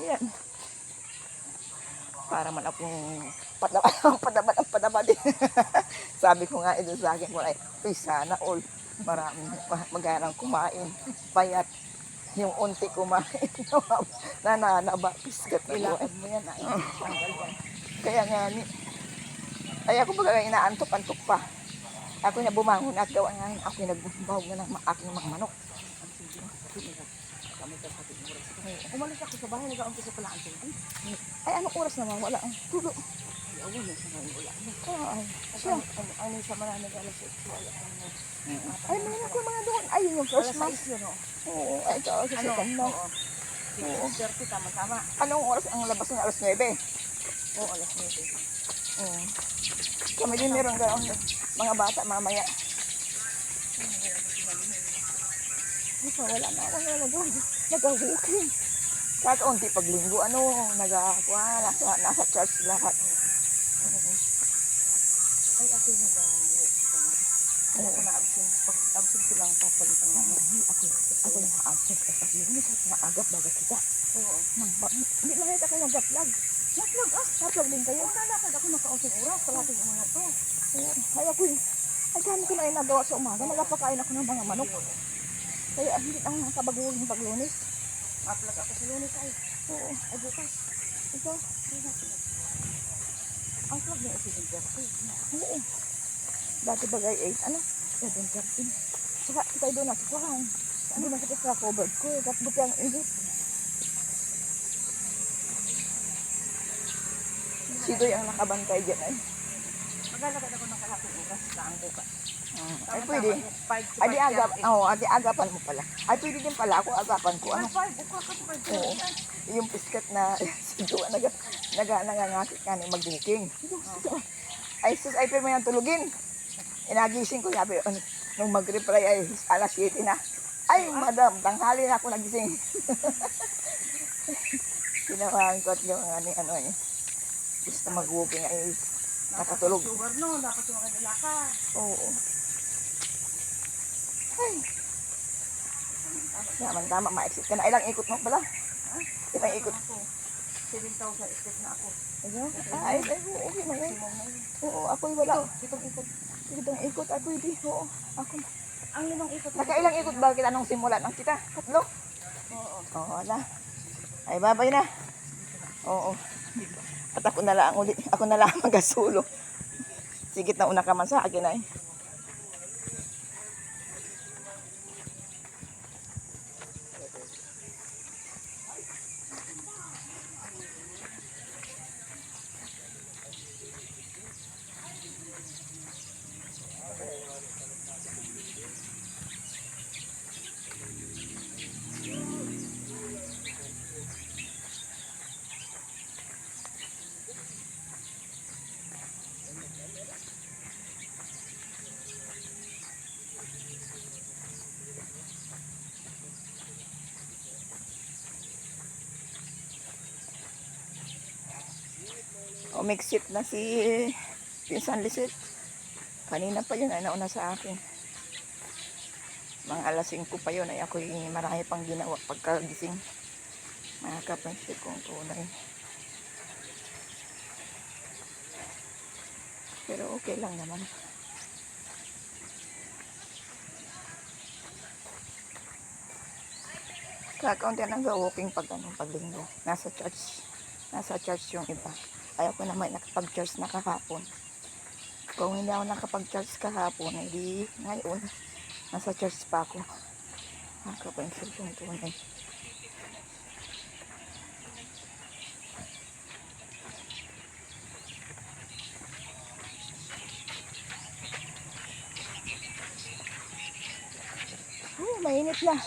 Yan. Para man akong padaba din. Sabi ko nga ito sa akin, ay sana all maraming magarang kumain. Payat yung unti kumain. Nananaba, piskat na Ilakad mo yan, ay. Tanggal yan. Kaya nga ni, ay ako baga inaantok-antok pa. Ako na bumangon at gawa nga ako nagbahog na ng aking mga manok. Umalis ako sa bahay, nag-aumpisa pala ang tubig. Ay, anong oras naman? Wala ang tulo. Ay, awan na sa ngayon, wala na. Ay, Siya, ang isa maraming alas 8, wala na. ay, meron ko mga doon. Ay, yung first Alas month. 6 yun, o. Oo, ay, ito, sa Ano? second month. Oo. 6:30, tama-tama. Anong oras ang labas ng alas 9? Oo, alas 9. Oo. Kami din meron gano'n mga bata mamaya. Ito, wala na ako nag-walking. Kakaunti paglinggo, nasa church lahat. Ay, ako'y nag-aawit. Ako na absent. Pag absent ko lang, papalitan na. Ako yung na-absent ka sa Lunes at naagap baga kita. Oo. Hindi nakita ko nag-vlog. Nag-vlog na-vlog din kayo. Oo, nalakad ako naka-using oras. Kalating mga to. Ay, ako ay dami ko na yung nagawa sa umaga. Nagpapakain ako ng mga manok. Kaya hindi ang kabaguhin yung pag-Lunes. Aplag ako sa Lunes ay. Oo. Ay, bukas. Ito. Ang plug niya ito din dyan. Oo. Dati bagay 8, 7:13. Saka kita doon nasukuhan. Ano na kita sa covered ko. Tapos buti ang init. Sidoy ang nakabantay dyan ay. Maglalakad ako ng kalating oras sa ang bukas. Ay pwede. 5 to Ay di agap. Oo, di agapan mo pala. Ay pwede din pala ako agapan ko. Ano? 5, bukas ako 5 to Oo. Yung piskat na sido nagangakit ka ni mag-booking. Ay sus, ay pero may nang tulugin. Inagising ko, sabi, nung mag-reply ay alas 7 na. Ay, madam, tanghali na ako nagising. Tinawahan ko at yung gusto mag-walking ay nakatulog. Sugar no, dapat yung mga nilakad. Oo. Ay. Tama, ma-exit ka na. Ilang ikot mo pala? Ilang ikot? 7,000 step na ako. Ayun. Ay, okay na yun. Oo, ako'y wala. Itong ikot. Itong ikot, ay pwede. Oo, ako. Ang limang ikot. Nakailang ikot ba kita nung simulan ang kita? 3? Oo. Oo, wala. Ay, babay na. Oo. At ako na lang uli. Ako na lang magasulo. Sigit na una ka man sa akin ay. Umiksit na si Pinsan Lisit. Kanina pa yun ay nauna sa akin. Mga alas 5 pa yun ay ako'y marami pang ginawa pagkagising. Mga kapensip kong tunay. Pero okay lang naman. Kakaunti nang walking paglinggo. Nasa church yung iba. Ayaw ko naman nakapag-church na kahapon. Kung hindi ako nakapag-church kahapon, hindi ngayon. Nasa church pa ako. Nakapansin kong tunay. Mainit na.